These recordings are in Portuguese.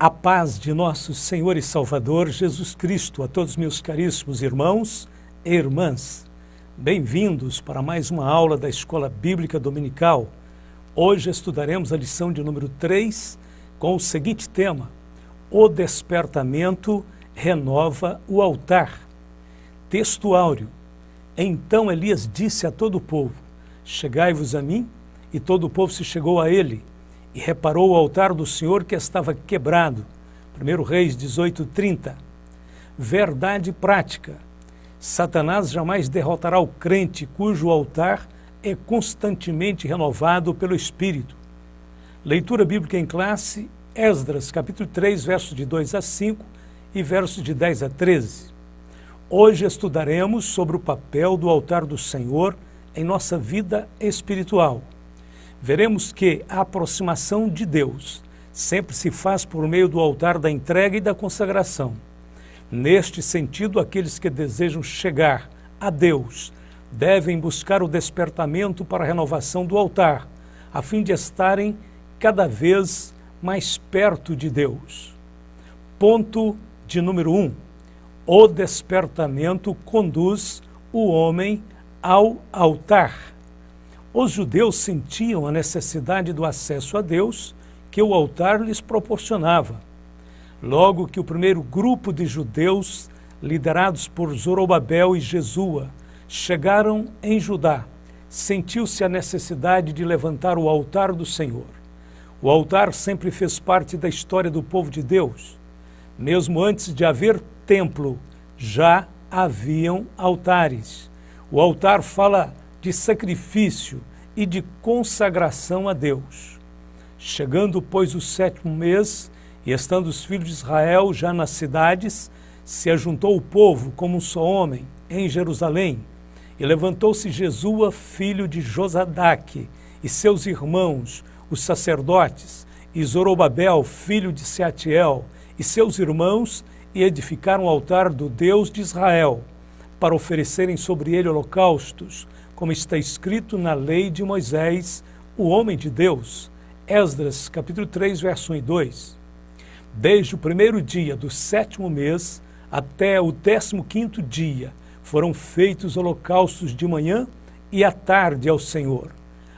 A paz de nosso Senhor e Salvador Jesus Cristo a todos meus caríssimos irmãos e irmãs. Bem-vindos para mais uma aula da Escola Bíblica Dominical. Hoje estudaremos a lição de número 3 com o seguinte tema: O despertamento renova o altar. Texto áureo. Então Elias disse a todo o povo: Chegai-vos a mim. E todo o povo se chegou a ele, e reparou o altar do Senhor que estava quebrado. 1 Reis 18:30. Verdade prática. Satanás jamais derrotará o crente cujo altar é constantemente renovado pelo Espírito. Leitura bíblica em classe, Esdras, capítulo 3, versos de 2 a 5 e versos de 10 a 13. Hoje estudaremos sobre o papel do altar do Senhor em nossa vida espiritual. Veremos que a aproximação de Deus sempre se faz por meio do altar da entrega e da consagração. Neste sentido, aqueles que desejam chegar a Deus devem buscar o despertamento para a renovação do altar, a fim de estarem cada vez mais perto de Deus. Ponto de número 1. O despertamento conduz o homem ao altar. Os judeus sentiam a necessidade do acesso a Deus que o altar lhes proporcionava. Logo que o primeiro grupo de judeus, liderados por Zorobabel e Jesua, chegaram em Judá, sentiu-se a necessidade de levantar o altar do Senhor. O altar sempre fez parte da história do povo de Deus. Mesmo antes de haver templo, já haviam altares. O altar fala de sacrifício e de consagração a Deus. Chegando, pois, o 7º mês, e estando os filhos de Israel já nas cidades, se ajuntou o povo como um só homem em Jerusalém, e levantou-se Jesua, filho de Josadaque, e seus irmãos, os sacerdotes, e Zorobabel, filho de Seatiel, e seus irmãos, e edificaram o altar do Deus de Israel, para oferecerem sobre ele holocaustos, como está escrito na lei de Moisés, o homem de Deus. Esdras, capítulo 3, verso 1 e 2. Desde o primeiro dia do 7º mês até o 15º dia, foram feitos holocaustos de manhã e à tarde ao Senhor.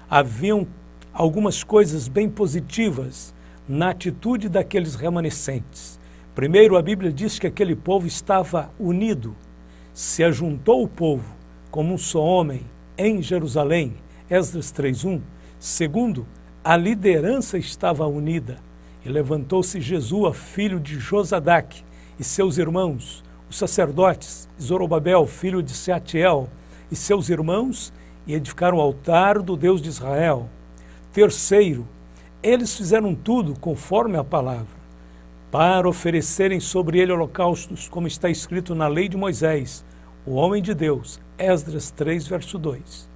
Haviam algumas coisas bem positivas na atitude daqueles remanescentes. Primeiro, a Bíblia diz que aquele povo estava unido. Se ajuntou o povo como um só homem em Jerusalém, Esdras 3:1. Segundo, a liderança estava unida, e levantou-se Jesua, filho de Josadaque, e seus irmãos, os sacerdotes, Zorobabel, filho de Seatiel, e seus irmãos, e edificaram o altar do Deus de Israel. Terceiro, eles fizeram tudo conforme a palavra, para oferecerem sobre ele holocaustos, como está escrito na lei de Moisés, o homem de Deus, Esdras 3, verso 2.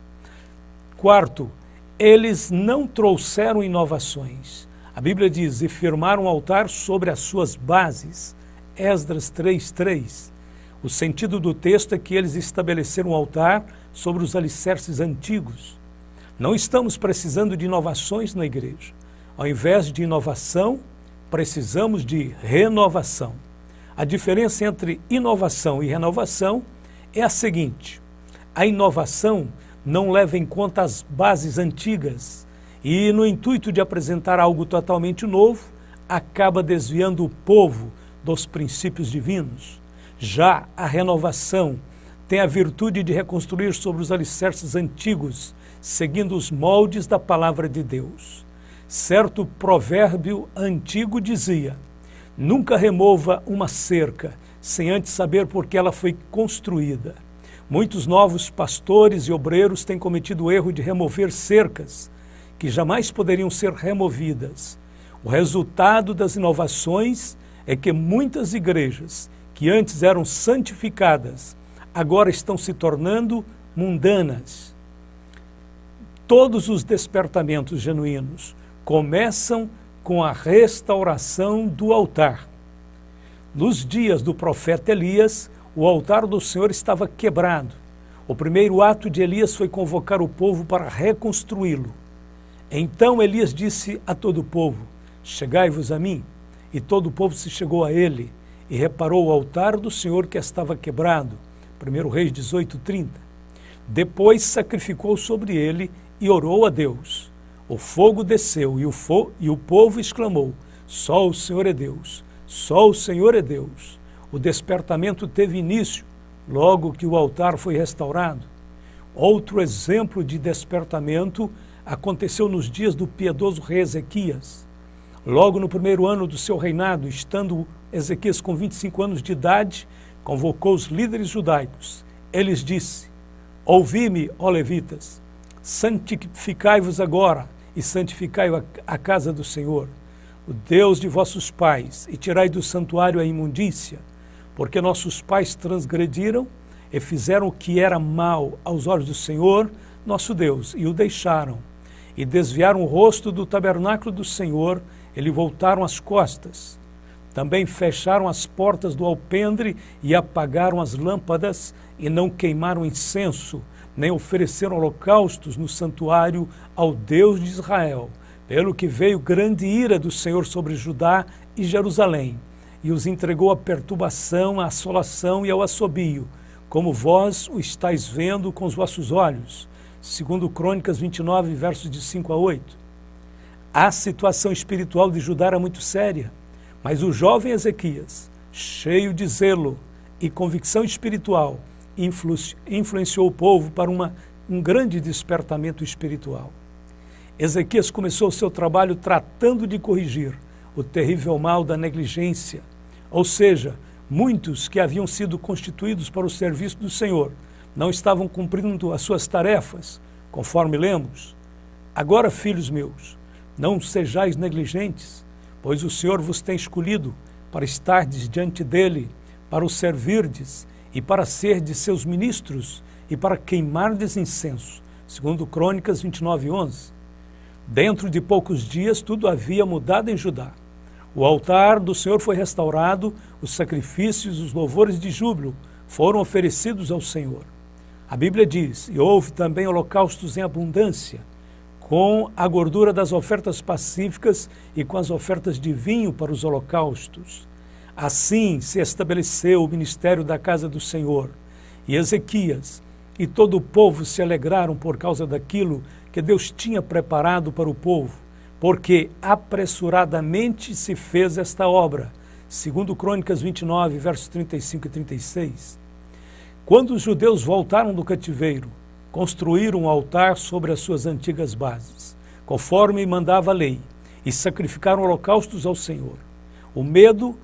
Quarto, eles não trouxeram inovações. A Bíblia diz, e firmaram o altar sobre as suas bases, Esdras 3, 3. O sentido do texto é que eles estabeleceram o altar sobre os alicerces antigos. Não estamos precisando de inovações na igreja. Ao invés de inovação, precisamos de renovação. A diferença entre inovação e renovação é a seguinte: a inovação não leva em conta as bases antigas e, no intuito de apresentar algo totalmente novo, acaba desviando o povo dos princípios divinos. Já a renovação tem a virtude de reconstruir sobre os alicerces antigos, seguindo os moldes da palavra de Deus. Certo provérbio antigo dizia: nunca remova uma cerca sem antes saber por que ela foi construída. Muitos novos pastores e obreiros têm cometido o erro de remover cercas que jamais poderiam ser removidas. O resultado das inovações é que muitas igrejas, que antes eram santificadas, agora estão se tornando mundanas. Todos os despertamentos genuínos começam com a restauração do altar. Nos dias do profeta Elias, o altar do Senhor estava quebrado. O primeiro ato de Elias foi convocar o povo para reconstruí-lo. Então Elias disse a todo o povo: Chegai-vos a mim. e todo o povo se chegou a ele, e reparou o altar do Senhor que estava quebrado. 1 Reis 18:30. Depois sacrificou sobre ele e orou a Deus. O fogo desceu e o povo exclamou: só o Senhor é Deus, só o Senhor é Deus. O despertamento teve início logo que o altar foi restaurado. Outro exemplo de despertamento aconteceu nos dias do piedoso rei Ezequias. Logo no primeiro ano do seu reinado, estando Ezequias com 25 anos de idade, convocou os líderes judaicos. Ele lhes disse: ouvi-me, ó levitas, santificai-vos agora e santificai a casa do Senhor, o Deus de vossos pais, e tirai do santuário a imundícia, porque nossos pais transgrediram e fizeram o que era mal aos olhos do Senhor, nosso Deus, e o deixaram, e desviaram o rosto do tabernáculo do Senhor, e lhe voltaram as costas. Também fecharam as portas do alpendre e apagaram as lâmpadas, e não queimaram incenso, nem ofereceram holocaustos no santuário ao Deus de Israel, pelo que veio grande ira do Senhor sobre Judá e Jerusalém, e os entregou à perturbação, à assolação e ao assobio, como vós o estáis vendo com os vossos olhos. Segundo Crônicas 29, versos de 5 a 8. A situação espiritual de Judá era muito séria, mas o jovem Ezequias, cheio de zelo e convicção espiritual, influenciou o povo para um grande despertamento espiritual. Ezequias começou o seu trabalho tratando de corrigir o terrível mal da negligência, ou seja, muitos que haviam sido constituídos para o serviço do Senhor não estavam cumprindo as suas tarefas, conforme lemos. Agora, filhos meus, não sejais negligentes, pois o Senhor vos tem escolhido para estardes diante dele, para o servirdes e para serdes seus ministros e para queimardes incenso. Segundo Crônicas 29:11. Dentro de poucos dias tudo havia mudado em Judá. O altar do Senhor foi restaurado, os sacrifícios e os louvores de júbilo foram oferecidos ao Senhor. A Bíblia diz: e houve também holocaustos em abundância, com a gordura das ofertas pacíficas e com as ofertas de vinho para os holocaustos. Assim se estabeleceu o ministério da casa do Senhor. E Ezequias e todo o povo se alegraram por causa daquilo que Deus tinha preparado para o povo, porque apressuradamente se fez esta obra. Segundo Crônicas 29, versos 35 e 36. Quando os judeus voltaram do cativeiro, construíram um altar sobre as suas antigas bases, conforme mandava a lei, e sacrificaram holocaustos ao Senhor. O medo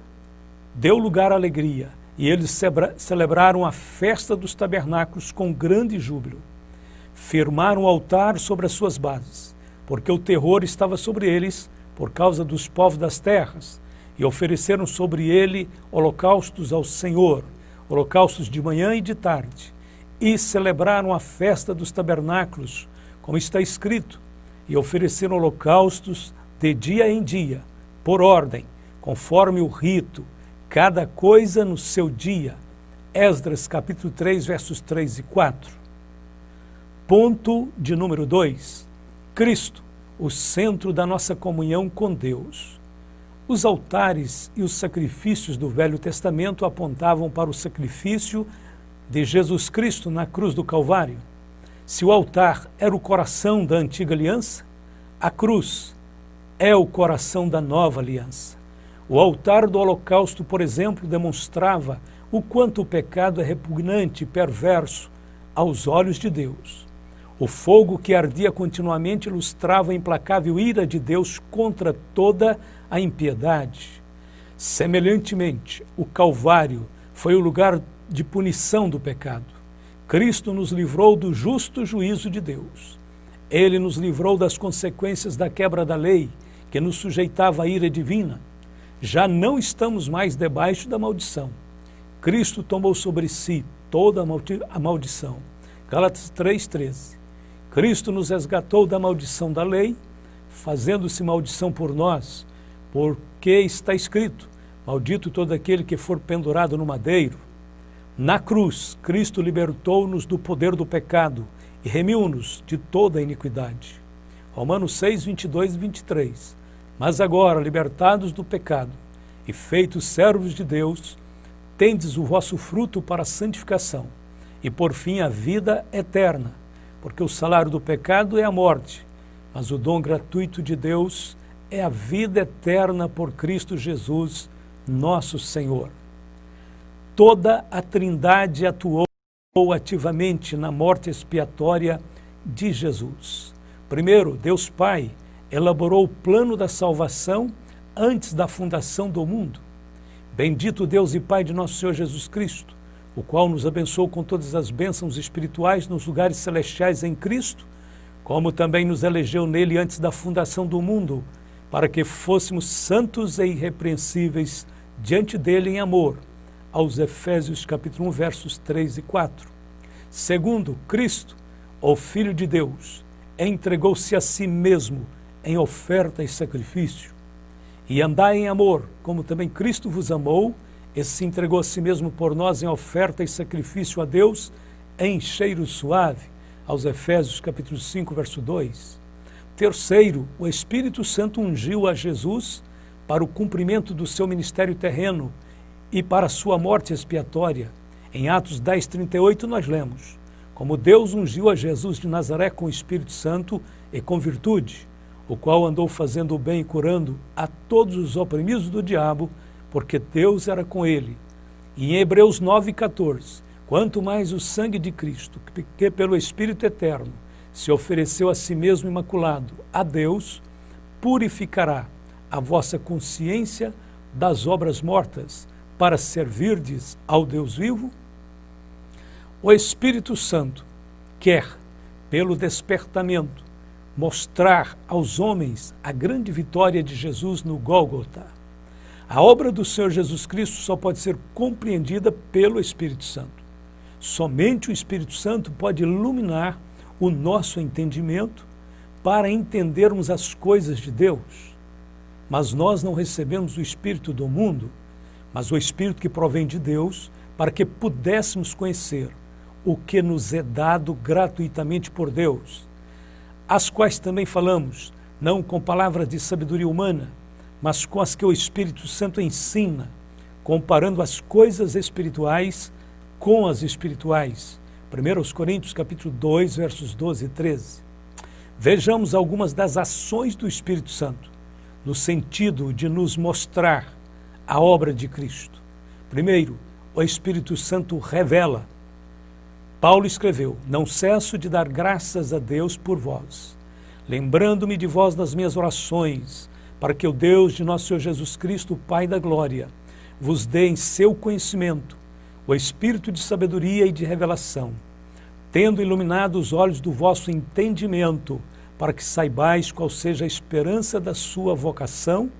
deu lugar à alegria, e eles celebraram a festa dos tabernáculos com grande júbilo. Firmaram o altar sobre as suas bases, porque o terror estava sobre eles por causa dos povos das terras, e ofereceram sobre ele holocaustos ao Senhor, holocaustos de manhã e de tarde, e celebraram a festa dos tabernáculos, como está escrito, e ofereceram holocaustos de dia em dia, por ordem, conforme o rito, cada coisa no seu dia. Esdras capítulo 3, versos 3 e 4. Ponto de número 2. Cristo, o centro da nossa comunhão com Deus. Os altares e os sacrifícios do Velho Testamento apontavam para o sacrifício de Jesus Cristo na cruz do Calvário. Se o altar era o coração da antiga aliança, a cruz é o coração da nova aliança. O altar do holocausto, por exemplo, demonstrava o quanto o pecado é repugnante e perverso aos olhos de Deus. O fogo que ardia continuamente ilustrava a implacável ira de Deus contra toda a impiedade. Semelhantemente, o Calvário foi o lugar de punição do pecado. Cristo nos livrou do justo juízo de Deus. Ele nos livrou das consequências da quebra da lei, que nos sujeitava à ira divina. Já não estamos mais debaixo da maldição. Cristo tomou sobre si toda a maldição. Gálatas 3:13. Cristo nos resgatou da maldição da lei, fazendo-se maldição por nós, porque está escrito: maldito todo aquele que for pendurado no madeiro. Na cruz, Cristo libertou-nos do poder do pecado e remiu-nos de toda a iniquidade. Romanos 6, 22 e 23. Mas agora, libertados do pecado, e feitos servos de Deus, tendes o vosso fruto para a santificação, e por fim a vida eterna, porque o salário do pecado é a morte, mas o dom gratuito de Deus é a vida eterna por Cristo Jesus, nosso Senhor. Toda a Trindade atuou ativamente na morte expiatória de Jesus. Primeiro, Deus Pai elaborou o plano da salvação antes da fundação do mundo. Bendito Deus e Pai de nosso Senhor Jesus Cristo, o qual nos abençoou com todas as bênçãos espirituais nos lugares celestiais em Cristo, como também nos elegeu nele antes da fundação do mundo, para que fôssemos santos e irrepreensíveis diante dele em amor, aos Efésios capítulo 1, versos 3 e 4. Segundo, Cristo, o Filho de Deus, entregou-se a si mesmo em oferta e sacrifício. E andai em amor, como também Cristo vos amou, e se entregou a si mesmo por nós em oferta e sacrifício a Deus, em cheiro suave, aos Efésios capítulo 5, verso 2. Terceiro, o Espírito Santo ungiu a Jesus para o cumprimento do seu ministério terreno e para a sua morte expiatória. Em Atos 10, 38 nós lemos: como Deus ungiu a Jesus de Nazaré com o Espírito Santo e com virtude, o qual andou fazendo o bem e curando a todos os oprimidos do diabo, porque Deus era com ele. E em Hebreus 9,14, quanto mais o sangue de Cristo, que pelo Espírito eterno se ofereceu a si mesmo imaculado a Deus, purificará a vossa consciência das obras mortas, para servirdes ao Deus vivo? O Espírito Santo quer, pelo despertamento, mostrar aos homens a grande vitória de Jesus no Gólgota. A obra do Senhor Jesus Cristo só pode ser compreendida pelo Espírito Santo. Somente o Espírito Santo pode iluminar o nosso entendimento para entendermos as coisas de Deus. Mas nós não recebemos o Espírito do mundo, mas o Espírito que provém de Deus, para que pudéssemos conhecer o que nos é dado gratuitamente por Deus, as quais também falamos, não com palavras de sabedoria humana, mas com as que o Espírito Santo ensina, comparando as coisas espirituais com as espirituais. 1 Coríntios capítulo 2, versos 12 e 13. Vejamos algumas das ações do Espírito Santo, no sentido de nos mostrar a obra de Cristo. Primeiro, o Espírito Santo revela. Paulo escreveu: não cesso de dar graças a Deus por vós, lembrando-me de vós nas minhas orações, para que o Deus de nosso Senhor Jesus Cristo, o Pai da glória, vos dê em seu conhecimento o espírito de sabedoria e de revelação, tendo iluminado os olhos do vosso entendimento, para que saibais qual seja a esperança da sua vocação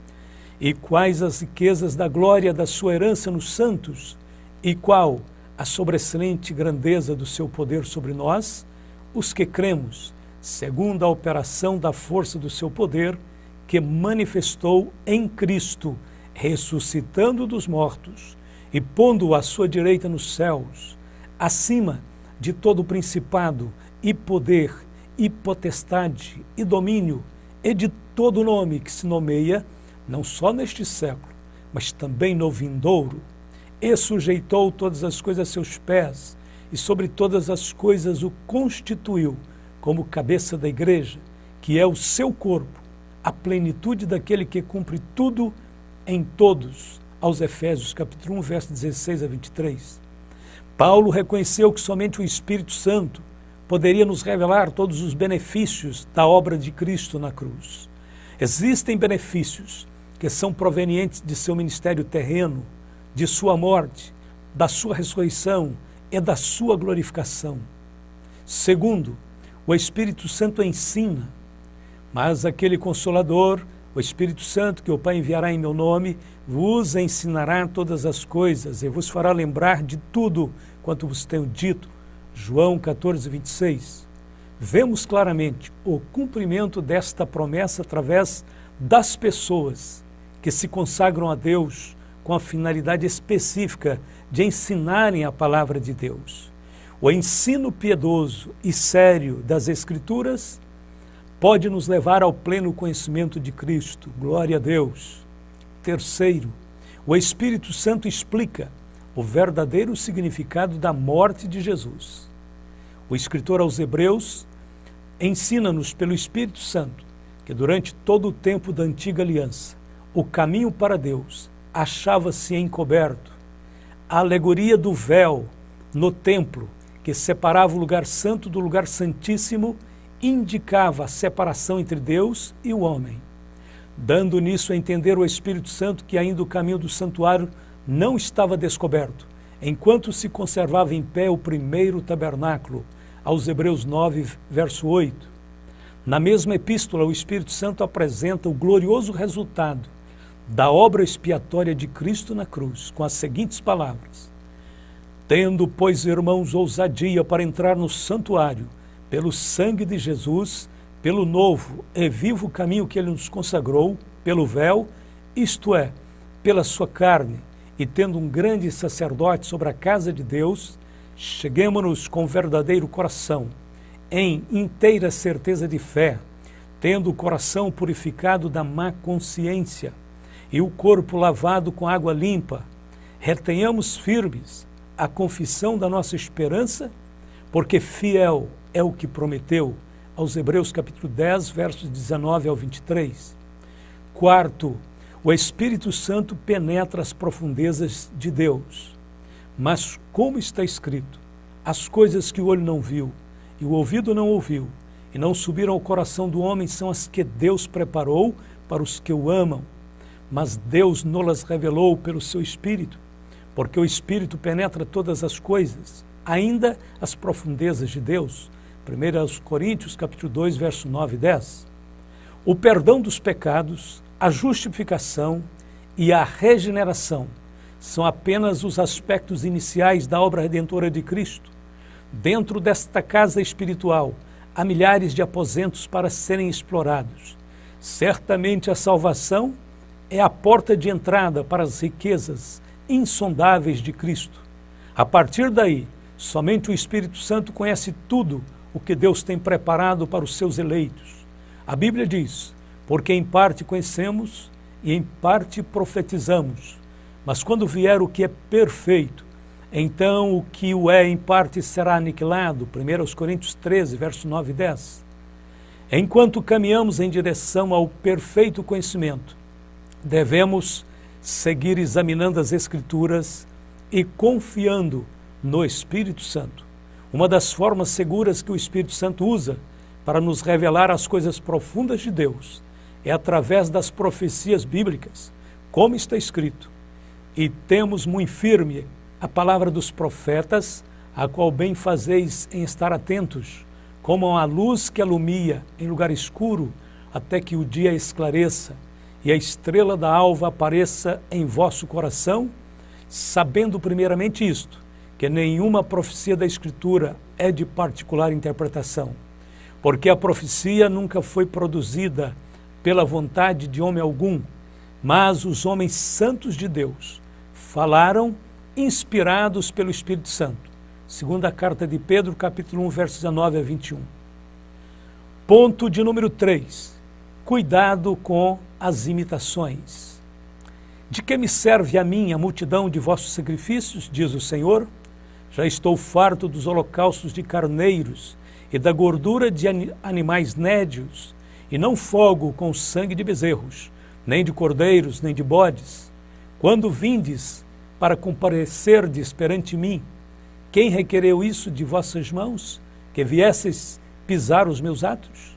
e quais as riquezas da glória da sua herança nos santos, e qual a sobreexcelente grandeza do seu poder sobre nós, os que cremos, segundo a operação da força do seu poder, que manifestou em Cristo, ressuscitando dos mortos e pondo-o à sua direita nos céus, acima de todo principado e poder e potestade e domínio e de todo nome que se nomeia, não só neste século, mas também no vindouro, e sujeitou todas as coisas a seus pés, e sobre todas as coisas o constituiu como cabeça da igreja, que é o seu corpo, a plenitude daquele que cumpre tudo em todos, aos Efésios capítulo 1, versos 16 a 23. Paulo reconheceu que somente o Espírito Santo poderia nos revelar todos os benefícios da obra de Cristo na cruz. Existem benefícios que são provenientes de seu ministério terreno, de sua morte, da sua ressurreição e da sua glorificação. Segundo, o Espírito Santo ensina, mas aquele Consolador, o Espírito Santo, que o Pai enviará em meu nome, vos ensinará todas as coisas e vos fará lembrar de tudo quanto vos tenho dito. João 14, 26. Vemos claramente o cumprimento desta promessa através das pessoas que se consagram a Deus com a finalidade específica de ensinarem a palavra de Deus. O ensino piedoso e sério das Escrituras pode nos levar ao pleno conhecimento de Cristo. Glória a Deus. Terceiro, o Espírito Santo explica o verdadeiro significado da morte de Jesus. O escritor aos Hebreus ensina-nos pelo Espírito Santo que durante todo o tempo da antiga aliança, o caminho para Deus achava-se encoberto. A alegoria do véu no templo, que separava o lugar santo do lugar santíssimo, indicava a separação entre Deus e o homem, dando nisso a entender o Espírito Santo que ainda o caminho do santuário não estava descoberto, enquanto se conservava em pé o primeiro tabernáculo, aos Hebreus 9, verso 8. Na mesma epístola, o Espírito Santo apresenta o glorioso resultado da obra expiatória de Cristo na cruz, com as seguintes palavras: tendo, pois, irmãos, ousadia para entrar no santuário, pelo sangue de Jesus, pelo novo e vivo caminho que ele nos consagrou, pelo véu, isto é, pela sua carne, e tendo um grande sacerdote sobre a casa de Deus, cheguemo-nos com verdadeiro coração, em inteira certeza de fé, tendo o coração purificado da má consciência e o corpo lavado com água limpa, retenhamos firmes a confissão da nossa esperança, porque fiel é o que prometeu, aos Hebreus capítulo 10, versos 19 ao 23. Quarto, o Espírito Santo penetra as profundezas de Deus. Mas, como está escrito, as coisas que o olho não viu e o ouvido não ouviu e não subiram ao coração do homem são as que Deus preparou para os que o amam. Mas Deus nos revelou pelo seu Espírito, porque o Espírito penetra todas as coisas, ainda as profundezas de Deus. 1 Coríntios capítulo 2, verso 9 e 10. O perdão dos pecados, a justificação e a regeneração são apenas os aspectos iniciais da obra redentora de Cristo. Dentro desta casa espiritual, há milhares de aposentos para serem explorados. Certamente a salvação é a porta de entrada para as riquezas insondáveis de Cristo. A partir daí, somente o Espírito Santo conhece tudo o que Deus tem preparado para os seus eleitos. A Bíblia diz: porque em parte conhecemos e em parte profetizamos. Mas quando vier o que é perfeito, então o que o é em parte será aniquilado. 1 Coríntios 13, verso 9 e 10. Enquanto caminhamos em direção ao perfeito conhecimento, devemos seguir examinando as Escrituras e confiando no Espírito Santo. Uma das formas seguras que o Espírito Santo usa para nos revelar as coisas profundas de Deus é através das profecias bíblicas, como está escrito: e temos muito firme a palavra dos profetas, a qual bem fazeis em estar atentos, como a luz que alumia em lugar escuro, até que o dia esclareça e a estrela da alva apareça em vosso coração, sabendo primeiramente isto, que nenhuma profecia da Escritura é de particular interpretação, porque a profecia nunca foi produzida pela vontade de homem algum, mas os homens santos de Deus falaram inspirados pelo Espírito Santo. Segunda carta de Pedro, capítulo 1, versos 19 a 21. Ponto de número 3. Cuidado com as imitações. De que me serve a mim a multidão de vossos sacrifícios, diz o Senhor? Já estou farto dos holocaustos de carneiros e da gordura de animais nédios, e não fogo com sangue de bezerros, nem de cordeiros, nem de bodes. Quando vindes para comparecerdes perante mim, quem requereu isso de vossas mãos, que viesseis pisar os meus atos?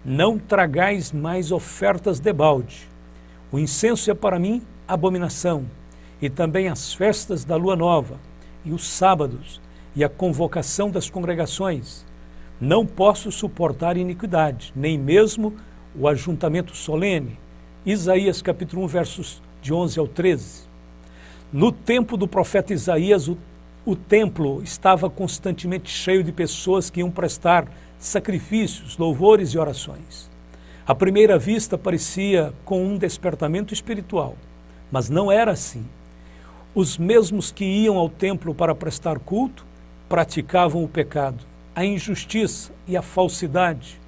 Não tragais mais ofertas debalde. O incenso é para mim abominação, e também as festas da lua nova, e os sábados, e a convocação das congregações. Não posso suportar iniquidade, nem mesmo o ajuntamento solene. Isaías capítulo 1, versos de 11 ao 13. No tempo do profeta Isaías, o templo estava constantemente cheio de pessoas que iam prestar sacrifícios, louvores e orações. À primeira vista parecia com um despertamento espiritual, mas não era assim. Os mesmos que iam ao templo para prestar culto praticavam o pecado, a injustiça e a falsidade.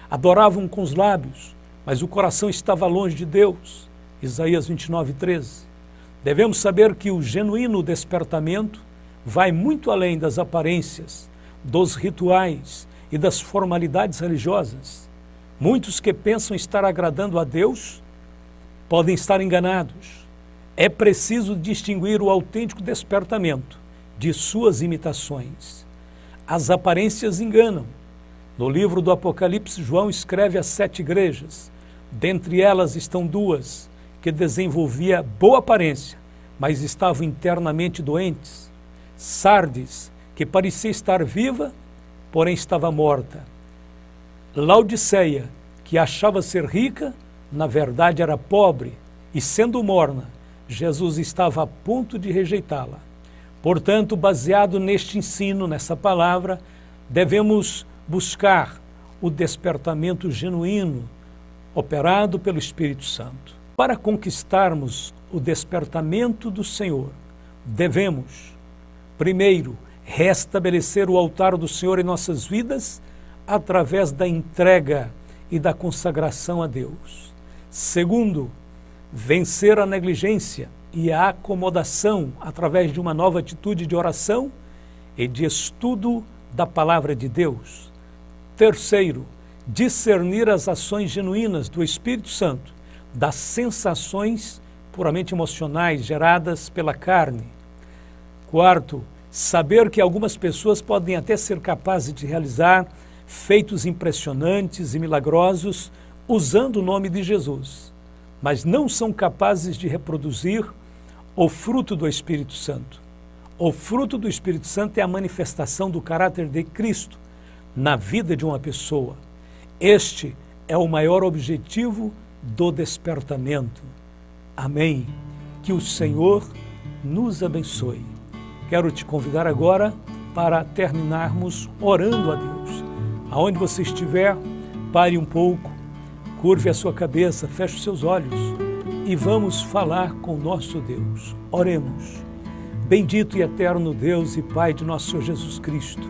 Adoravam com os lábios, mas o coração estava longe de Deus. Isaías 29, 13. Devemos saber que o genuíno despertamento vai muito além das aparências, dos rituais e das formalidades religiosas. Muitos que pensam estar agradando a Deus podem estar enganados. É preciso distinguir o autêntico despertamento de suas imitações. As aparências enganam. No livro do Apocalipse, João escreve às 7 igrejas. Dentre elas estão 2 que desenvolvia boa aparência, mas estavam internamente doentes. Sardes, que parecia estar viva, porém estava morta. Laodiceia, que achava ser rica, na verdade era pobre, e sendo morna, Jesus estava a ponto de rejeitá-la. Portanto, baseado neste ensino, nessa palavra, devemos buscar o despertamento genuíno, operado pelo Espírito Santo. Para conquistarmos o despertamento do Senhor, devemos, primeiro, restabelecer o altar do Senhor em nossas vidas através da entrega e da consagração a Deus. Segundo, vencer a negligência e a acomodação através de uma nova atitude de oração e de estudo da palavra de Deus. Terceiro, discernir as ações genuínas do Espírito Santo das sensações puramente emocionais geradas pela carne. Quarto, saber que algumas pessoas podem até ser capazes de realizar feitos impressionantes e milagrosos usando o nome de Jesus, mas não são capazes de reproduzir o fruto do Espírito Santo. O fruto do Espírito Santo é a manifestação do caráter de Cristo na vida de uma pessoa. Este é o maior objetivo do despertamento. Amém. Que o Senhor nos abençoe. Quero te convidar agora para terminarmos orando a Deus. Aonde você estiver, pare um pouco, curve a sua cabeça, feche os seus olhos e vamos falar com nosso Deus. Oremos. Bendito e eterno Deus e Pai de nosso Senhor Jesus Cristo,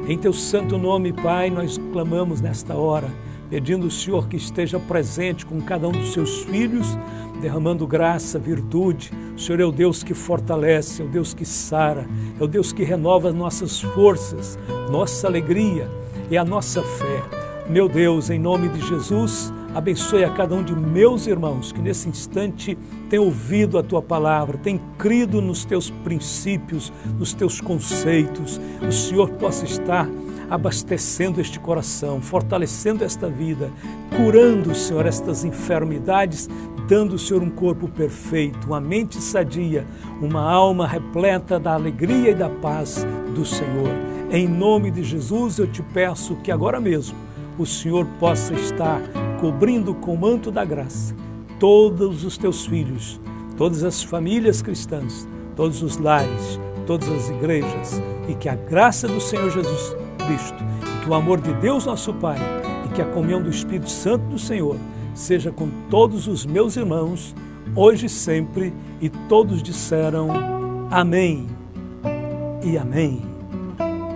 em teu santo nome, Pai, nós clamamos nesta hora, pedindo ao Senhor que esteja presente com cada um dos seus filhos, derramando graça, virtude. O Senhor é o Deus que fortalece, é o Deus que sara, é o Deus que renova as nossas forças, nossa alegria e a nossa fé. Meu Deus, em nome de Jesus, abençoe a cada um de meus irmãos que nesse instante tem ouvido a Tua palavra, tem crido nos Teus princípios, nos Teus conceitos. O Senhor possa estar abastecendo este coração, fortalecendo esta vida, curando, Senhor, estas enfermidades, dando, Senhor, um corpo perfeito, uma mente sadia, uma alma repleta da alegria e da paz do Senhor. Em nome de Jesus, eu te peço que agora mesmo o Senhor possa estar cobrindo com o manto da graça todos os teus filhos, todas as famílias cristãs, todos os lares, todas as igrejas, e que a graça do Senhor Jesus Cristo, e que o amor de Deus nosso Pai, e que a comunhão do Espírito Santo do Senhor seja com todos os meus irmãos, hoje e sempre, e todos disseram amém e amém.